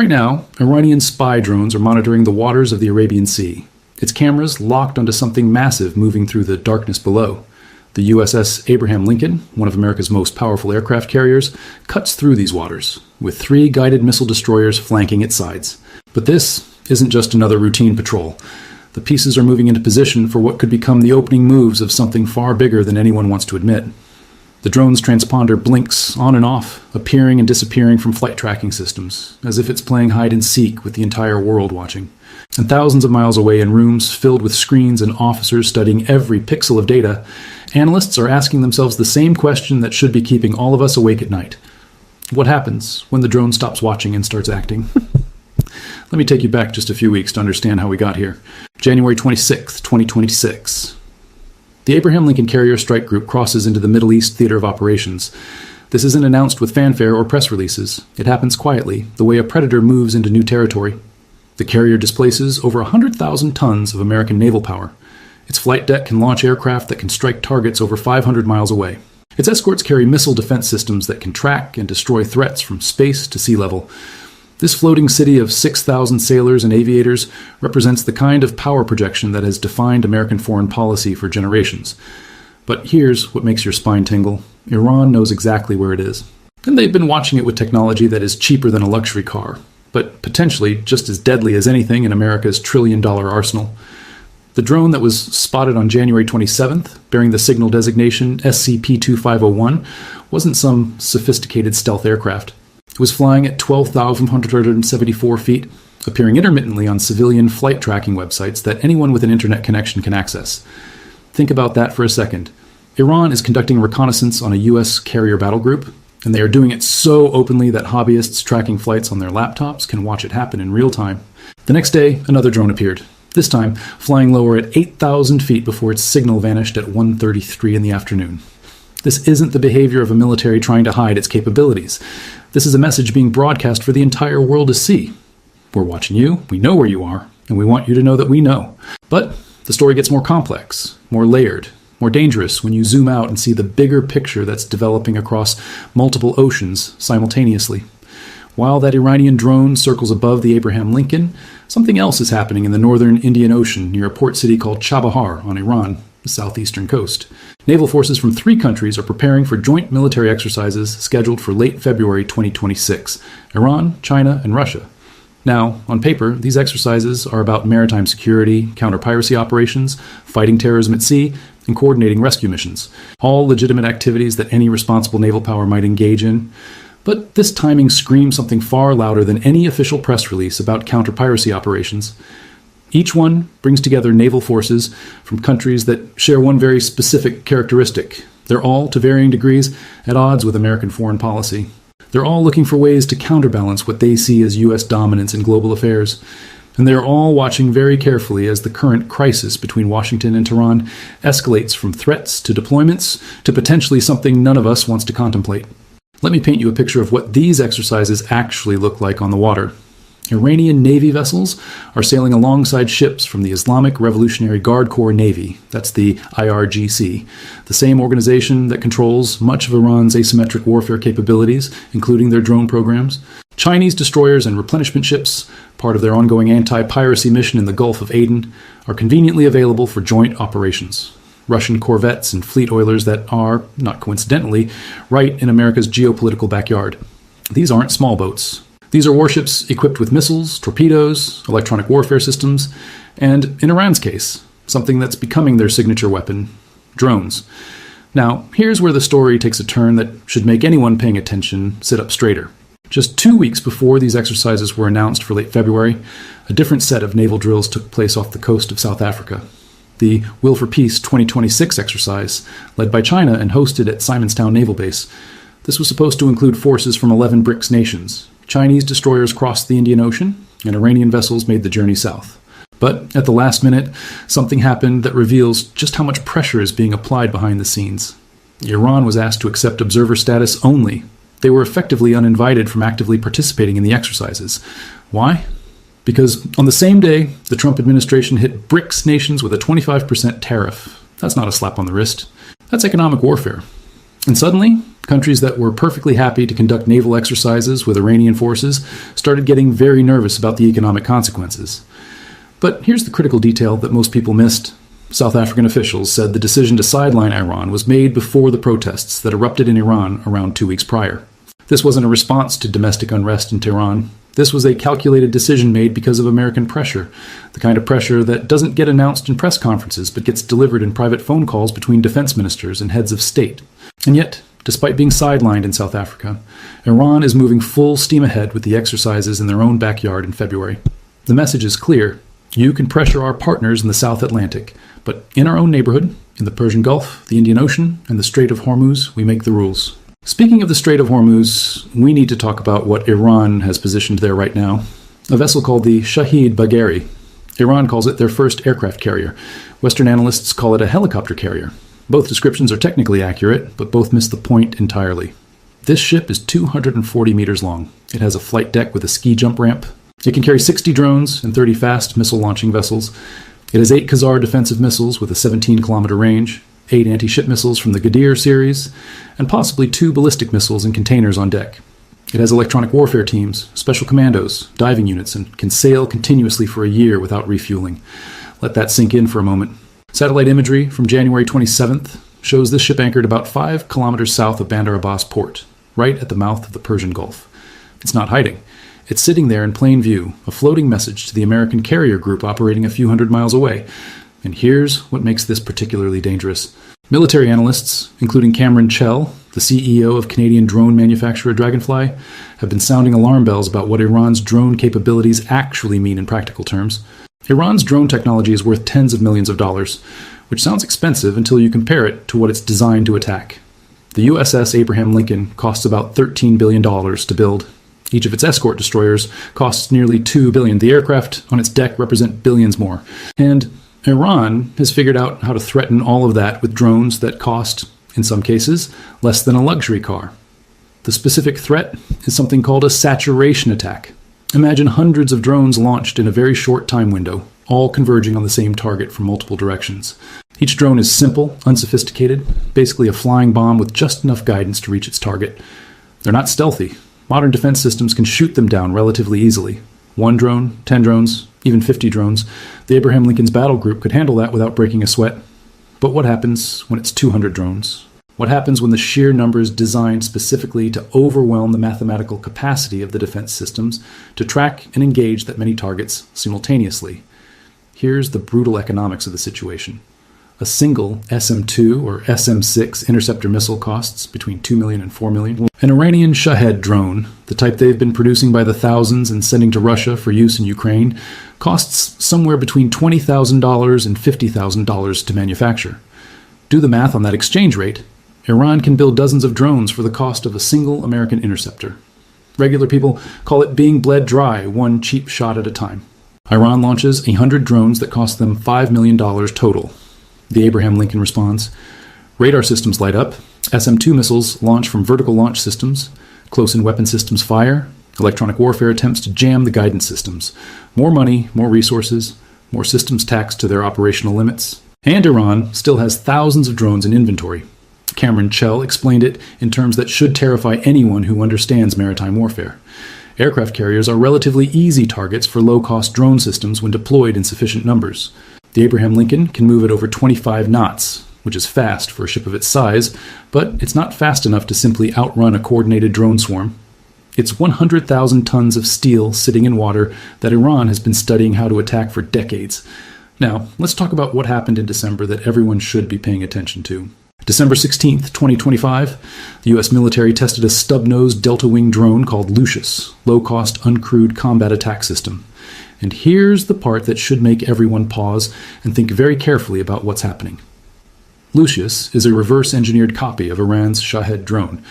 Right now, Iranian spy drones are monitoring the waters of the Arabian Sea, its cameras locked onto something massive moving through the darkness below. The USS Abraham Lincoln, one of America's most powerful aircraft carriers, cuts through these waters, with 3 guided missile destroyers flanking its sides. But this isn't just another routine patrol. The pieces are moving into position for what could become the opening moves of something far bigger than anyone wants to admit. The drone's transponder blinks on and off, appearing and disappearing from flight tracking systems, as if it's playing hide and seek with the entire world watching. And thousands of miles away in rooms filled with screens and officers studying every pixel of data, analysts are asking themselves the same question that should be keeping all of us awake at night. What happens when the drone stops watching and starts acting? Let me take you back just a few weeks to understand how we got here. January 26th, 2026. The Abraham Lincoln Carrier Strike Group crosses into the Middle East theater of operations. This isn't announced with fanfare or press releases. It happens quietly, the way a predator moves into new territory. The carrier displaces over 100,000 tons of American naval power. Its flight deck can launch aircraft that can strike targets over 500 miles away. Its escorts carry missile defense systems that can track and destroy threats from space to sea level. This floating city of 6,000 sailors and aviators represents the kind of power projection that has defined American foreign policy for generations. But here's what makes your spine tingle. Iran knows exactly where it is. And they've been watching it with technology that is cheaper than a luxury car, but potentially just as deadly as anything in America's trillion-dollar arsenal. The drone that was spotted on January 27th, bearing the signal designation SCP-2501, wasn't some sophisticated stealth aircraft. It was flying at 12,174 feet, appearing intermittently on civilian flight tracking websites that anyone with an internet connection can access. Think about that for a second. Iran is conducting reconnaissance on a U.S. carrier battle group, and they are doing it so openly that hobbyists tracking flights on their laptops can watch it happen in real time. The next day, another drone appeared, this time flying lower at 8,000 feet before its signal vanished at 1:33 in the afternoon. This isn't the behavior of a military trying to hide its capabilities. This is a message being broadcast for the entire world to see. We're watching you, we know where you are, and we want you to know that we know. But the story gets more complex, more layered, more dangerous when you zoom out and see the bigger picture that's developing across multiple oceans simultaneously. While that Iranian drone circles above the Abraham Lincoln, something else is happening in the northern Indian Ocean near a port city called Chabahar on Iran, the southeastern coast. Naval forces from 3 countries are preparing for joint military exercises scheduled for late February 2026. Iran, China, and Russia. Now, on paper, these exercises are about maritime security, counter-piracy operations, fighting terrorism at sea, and coordinating rescue missions. All legitimate activities that any responsible naval power might engage in. But this timing screams something far louder than any official press release about counter-piracy operations. Each one brings together naval forces from countries that share one very specific characteristic. They're all, to varying degrees, at odds with American foreign policy. They're all looking for ways to counterbalance what they see as U.S. dominance in global affairs. And they're all watching very carefully as the current crisis between Washington and Tehran escalates from threats to deployments to potentially something none of us wants to contemplate. Let me paint you a picture of what these exercises actually look like on the water. Iranian Navy vessels are sailing alongside ships from the Islamic Revolutionary Guard Corps Navy, that's the IRGC, the same organization that controls much of Iran's asymmetric warfare capabilities, including their drone programs. Chinese destroyers and replenishment ships, part of their ongoing anti-piracy mission in the Gulf of Aden, are conveniently available for joint operations. Russian corvettes and fleet oilers that are, not coincidentally, right in America's geopolitical backyard. These aren't small boats. These are warships equipped with missiles, torpedoes, electronic warfare systems, and, in Iran's case, something that's becoming their signature weapon, drones. Now, here's where the story takes a turn that should make anyone paying attention sit up straighter. Just 2 weeks before these exercises were announced for late February, a different set of naval drills took place off the coast of South Africa. The Will for Peace 2026 exercise, led by China and hosted at Simonstown Naval Base. This was supposed to include forces from 11 BRICS nations. Chinese destroyers crossed the Indian Ocean, and Iranian vessels made the journey south. But at the last minute, something happened that reveals just how much pressure is being applied behind the scenes. Iran was asked to accept observer status only. They were effectively uninvited from actively participating in the exercises. Why? Because on the same day, the Trump administration hit BRICS nations with a 25% tariff. That's not a slap on the wrist. That's economic warfare. And suddenly, Countries that were perfectly happy to conduct naval exercises with Iranian forces started getting very nervous about the economic consequences. But here's the critical detail that most people missed. South African officials said the decision to sideline Iran was made before the protests that erupted in Iran around 2 weeks prior. This wasn't a response to domestic unrest in Tehran. This was a calculated decision made because of American pressure, the kind of pressure that doesn't get announced in press conferences but gets delivered in private phone calls between defense ministers and heads of state. And yet, despite being sidelined in South Africa, Iran is moving full steam ahead with the exercises in their own backyard in February. The message is clear. You can pressure our partners in the South Atlantic, but in our own neighborhood, in the Persian Gulf, the Indian Ocean, and the Strait of Hormuz, we make the rules. Speaking of the Strait of Hormuz, we need to talk about what Iran has positioned there right now. A vessel called the Shahid Bagheri. Iran calls it their first aircraft carrier. Western analysts call it a helicopter carrier. Both descriptions are technically accurate, but both miss the point entirely. This ship is 240 meters long. It has a flight deck with a ski jump ramp. It can carry 60 drones and 30 fast missile-launching vessels. It has 8 Khazar defensive missiles with a 17-kilometer range, 8 anti-ship missiles from the Ghadir series, and possibly 2 ballistic missiles and containers on deck. It has electronic warfare teams, special commandos, diving units, and can sail continuously for a year without refueling. Let that sink in for a moment. Satellite imagery from January 27th shows this ship anchored about 5 kilometers south of Bandar Abbas port, right at the mouth of the Persian Gulf. It's not hiding. It's sitting there in plain view, a floating message to the American carrier group operating a few hundred miles away. And here's what makes this particularly dangerous. Military analysts, including Cameron Chell, the CEO of Canadian drone manufacturer Dragonfly, have been sounding alarm bells about what Iran's drone capabilities actually mean in practical terms. Iran's drone technology is worth tens of millions of dollars, which sounds expensive until you compare it to what it's designed to attack. The USS Abraham Lincoln costs about $13 billion to build. Each of its escort destroyers costs nearly $2 billion. The aircraft on its deck represent billions more. And Iran has figured out how to threaten all of that with drones that cost, in some cases, less than a luxury car. The specific threat is something called a saturation attack. Imagine hundreds of drones launched in a very short time window, all converging on the same target from multiple directions. Each drone is simple, unsophisticated, basically a flying bomb with just enough guidance to reach its target. They're not stealthy. Modern defense systems can shoot them down relatively easily. 1 drone, 10 drones, even 50 drones. The Abraham Lincoln's battle group could handle that without breaking a sweat. But what happens when it's 200 drones? What happens when the sheer numbers designed specifically to overwhelm the mathematical capacity of the defense systems to track and engage that many targets simultaneously? Here's the brutal economics of the situation. A single SM-2 or SM-6 interceptor missile costs between $2 million and $4 million. An Iranian Shahed drone, the type they've been producing by the thousands and sending to Russia for use in Ukraine, costs somewhere between $20,000 and $50,000 to manufacture. Do the math on that exchange rate. Iran can build dozens of drones for the cost of a single American interceptor. Regular people call it being bled dry, one cheap shot at a time. Iran launches 100 drones that cost them $5 million total. The Abraham Lincoln responds. Radar systems light up. SM-2 missiles launch from vertical launch systems. Close-in weapon systems fire. Electronic warfare attempts to jam the guidance systems. More money, more resources, more systems taxed to their operational limits. And Iran still has thousands of drones in inventory. Cameron Chell explained it in terms that should terrify anyone who understands maritime warfare. Aircraft carriers are relatively easy targets for low-cost drone systems when deployed in sufficient numbers. The Abraham Lincoln can move at over 25 knots, which is fast for a ship of its size, but it's not fast enough to simply outrun a coordinated drone swarm. It's 100,000 tons of steel sitting in water that Iran has been studying how to attack for decades. Now, let's talk about what happened in December that everyone should be paying attention to. December 16th, 2025, the U.S. military tested a stub-nosed delta-wing drone called Lucius, low-cost, uncrewed combat attack system. And here's the part that should make everyone pause and think very carefully about what's happening. Lucius is a reverse-engineered copy of Iran's Shahed drone.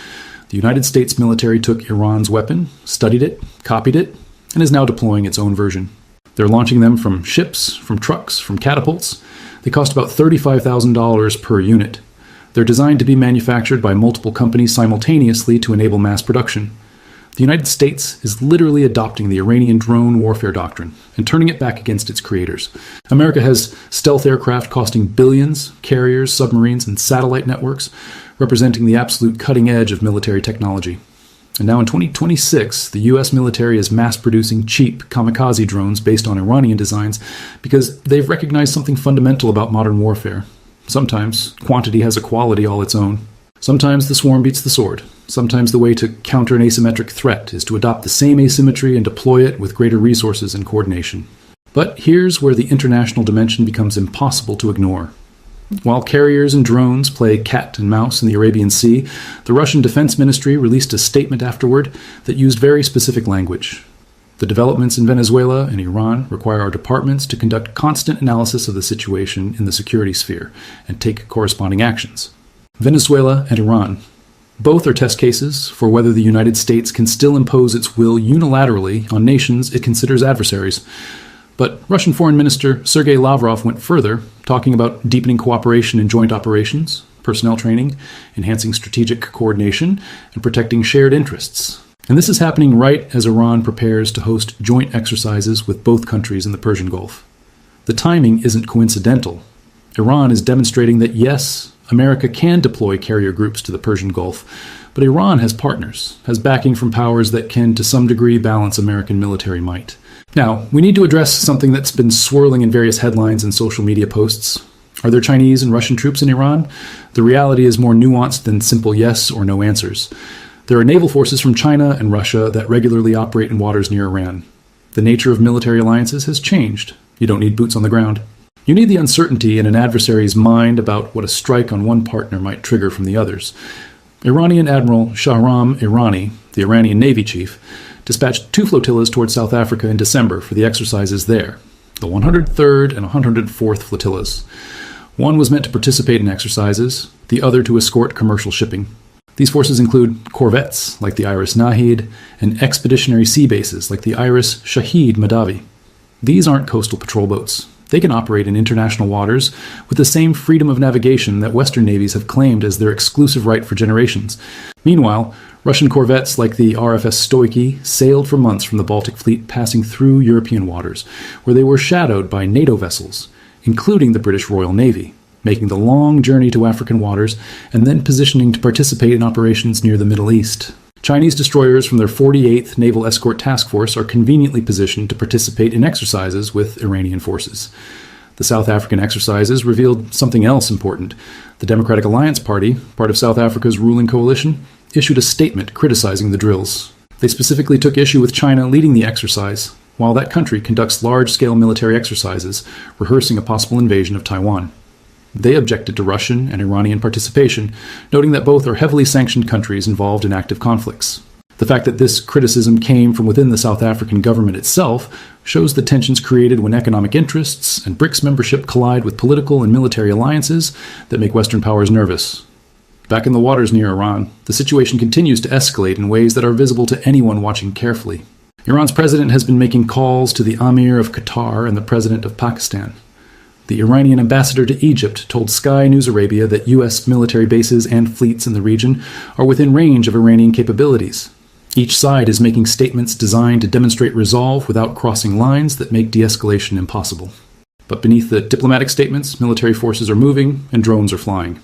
The United States military took Iran's weapon, studied it, copied it, and is now deploying its own version. They're launching them from ships, from trucks, from catapults. They cost about $35,000 per unit. They're designed to be manufactured by multiple companies simultaneously to enable mass production. The United States is literally adopting the Iranian drone warfare doctrine and turning it back against its creators. America has stealth aircraft costing billions, carriers, submarines, and satellite networks. representing the absolute cutting edge of military technology. And now in 2026, the US military is mass-producing cheap kamikaze drones based on Iranian designs because they've recognized something fundamental about modern warfare. Sometimes quantity has a quality all its own. Sometimes the swarm beats the sword. Sometimes the way to counter an asymmetric threat is to adopt the same asymmetry and deploy it with greater resources and coordination. But here's where the international dimension becomes impossible to ignore. While carriers and drones play cat and mouse in the Arabian Sea, the Russian Defense Ministry released a statement afterward that used very specific language. The developments in Venezuela and Iran require our departments to conduct constant analysis of the situation in the security sphere and take corresponding actions. Venezuela and Iran. Both are test cases for whether the United States can still impose its will unilaterally on nations it considers adversaries. But Russian Foreign Minister Sergei Lavrov went further, talking about deepening cooperation in joint operations, personnel training, enhancing strategic coordination, and protecting shared interests. And this is happening right as Iran prepares to host joint exercises with both countries in the Persian Gulf. The timing isn't coincidental. Iran is demonstrating that yes, America can deploy carrier groups to the Persian Gulf, but Iran has partners, has backing from powers that can to some degree balance American military might. Now, we need to address something that's been swirling in various headlines and social media posts. Are there Chinese and Russian troops in Iran? The reality is more nuanced than simple yes or no answers. There are naval forces from China and Russia that regularly operate in waters near Iran. The nature of military alliances has changed. You don't need boots on the ground. You need the uncertainty in an adversary's mind about what a strike on one partner might trigger from the others. Iranian Admiral Shahram Irani, the Iranian Navy chief, dispatched 2 flotillas towards South Africa in December for the exercises there, the 103rd and 104th flotillas. One was meant to participate in exercises, the other to escort commercial shipping. These forces include corvettes like the Iris Nahid and expeditionary sea bases like the Iris Shahid Madavi. These aren't coastal patrol boats. They can operate in international waters with the same freedom of navigation that Western navies have claimed as their exclusive right for generations. Meanwhile, Russian corvettes like the RFS Stoichi sailed for months from the Baltic Fleet, passing through European waters, where they were shadowed by NATO vessels, including the British Royal Navy, making the long journey to African waters and then positioning to participate in operations near the Middle East. Chinese destroyers from their 48th Naval Escort Task Force are conveniently positioned to participate in exercises with Iranian forces. The South African exercises revealed something else important. The Democratic Alliance Party, part of South Africa's ruling coalition, issued a statement criticizing the drills. They specifically took issue with China leading the exercise, while that country conducts large-scale military exercises, rehearsing a possible invasion of Taiwan. They objected to Russian and Iranian participation, noting that both are heavily sanctioned countries involved in active conflicts. The fact that this criticism came from within the South African government itself shows the tensions created when economic interests and BRICS membership collide with political and military alliances that make Western powers nervous. Back in the waters near Iran, the situation continues to escalate in ways that are visible to anyone watching carefully. Iran's president has been making calls to the Emir of Qatar and the president of Pakistan. The Iranian ambassador to Egypt told Sky News Arabia that U.S. military bases and fleets in the region are within range of Iranian capabilities. Each side is making statements designed to demonstrate resolve without crossing lines that make de-escalation impossible. But beneath the diplomatic statements, military forces are moving and drones are flying.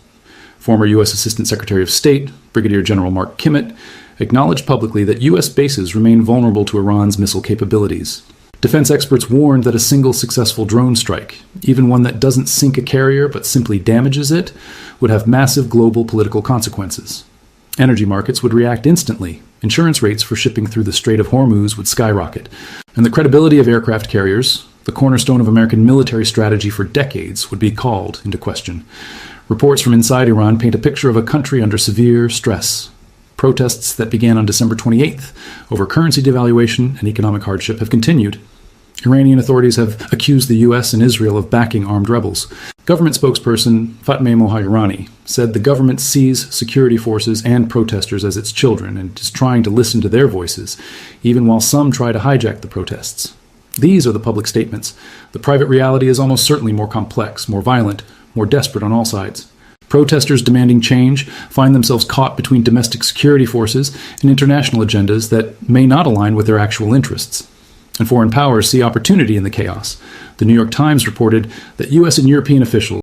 Former U.S. Assistant Secretary of State, Brigadier General Mark Kimmett, acknowledged publicly that U.S. bases remain vulnerable to Iran's missile capabilities. Defense experts warned that a single successful drone strike, even one that doesn't sink a carrier but simply damages it, would have massive global political consequences. Energy markets would react instantly. Insurance rates for shipping through the Strait of Hormuz would skyrocket. And the credibility of aircraft carriers, the cornerstone of American military strategy for decades, would be called into question. Reports from inside Iran paint a picture of a country under severe stress. Protests that began on December 28th over currency devaluation and economic hardship have continued. Iranian authorities have accused the U.S. and Israel of backing armed rebels. Government spokesperson Fatmeh Mohairani said the government sees security forces and protesters as its children and is trying to listen to their voices, even while some try to hijack the protests. These are the public statements. The private reality is almost certainly more complex, more violent, more desperate on all sides. Protesters demanding change find themselves caught between domestic security forces and international agendas that may not align with their actual interests. And foreign powers see opportunity in the chaos. The New York Times reported that U.S. and European officials